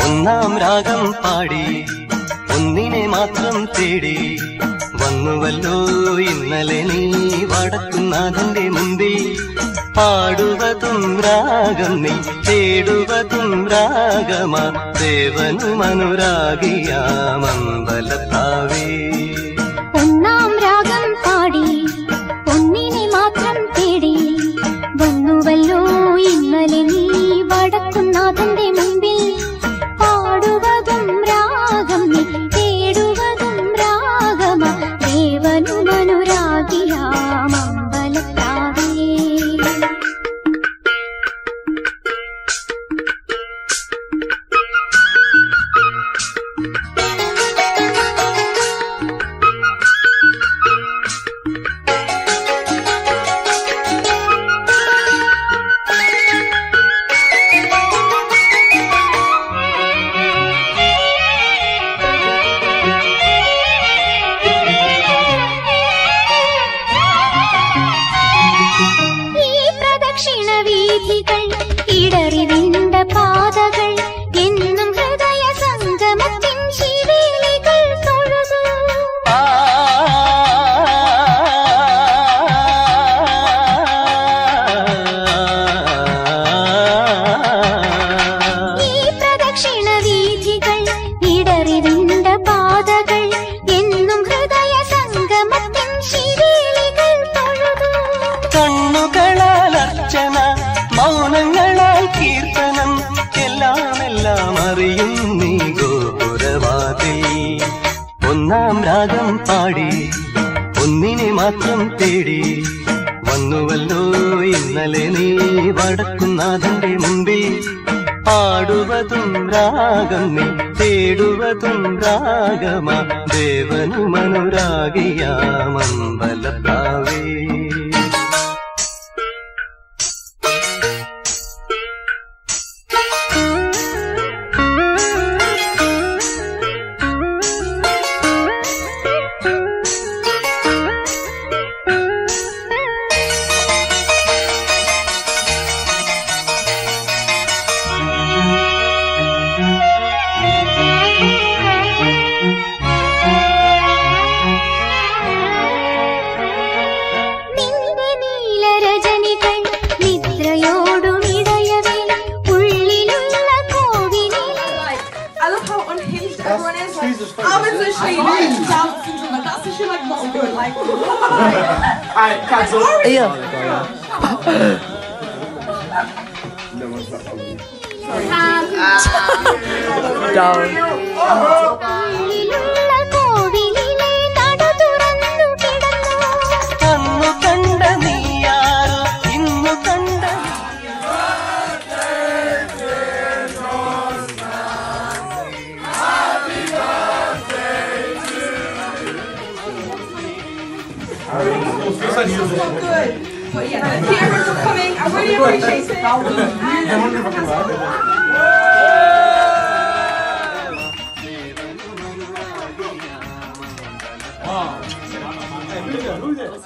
ഒന്നാം രാഗം പാടി ഒന്നിനെ മാത്രം തേടി വന്നുവല്ലോ ഇന്നലെ നീ വടക്കുന്നാഥന്റെ മുമ്പിൽ. പാടുവതും രാഗം നീ തേടുവതും രാഗമാ ദേവനുമനുരാഗിയാമമ്പലത്താവേ. ഒന്നാം രാഗം പാടി ഒന്നിനെ മാത്രം തേടി വന്നുവല്ലോ ഇന്നലെ നീ വടക്കുന്നാഥന്റെ മുമ്പിൽ. പാടുവതും രാഗം നീ തേടുവതും രാഗമാ ദേവനുമനുരാഗിയാമമ്പലത്താവേ. വീഥികൾ ഇടറിവിണ്ട പാതകൾ എന്നും ഹൃദയ സംഗമത്തിൻ ശിവേലികൾ തൊഴുതു. ഈ പ്രദക്ഷിണ വീഥികൾ ഇടറിവിണ്ട പാതകൾ എന്നും ഹൃദയ സംഗമത്തിൻ ശിവേലികൾ തൊഴുതു. കണ്ണുകളാൽ അർച്ചന, മൗനങ്ങളാൽ കീർത്തനം, എല്ലാം അറിയും നീ ഗോപുരവാതിൽ. ഒന്നാം രാഗം പാടി ഒന്നിനെ മാത്രം തേടി വന്നുവല്ലോ ഇന്നലെ നീ വടക്കുന്നാഥന്റെ മുമ്പിൽ. പാടുവതും രാഗം നീ തേടുവതും രാഗമാ ദേവനുമനുരാഗിയാമമ്പലത്താവേ. Everyone is like, I was literally like dancing to them. That's literally like not good. Like, Alright, cancel. അന്നു കണ്ട നീയാരോ ഇന്നു കണ്ട so good. But yeah, thank you everyone for coming. I really appreciate it.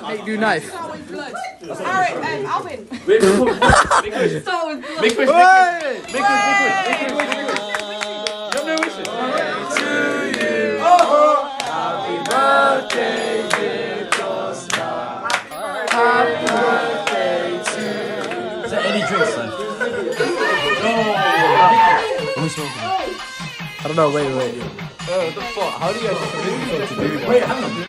Make you knife. Alright, Alvin. Start with blood. Make wish. You have no wishes. Happy birthday, dear Costa. Happy birthday to you. Is there any drinks left? No. I don't know. Wait. What the fuck? How do you guys? Wait, hang on.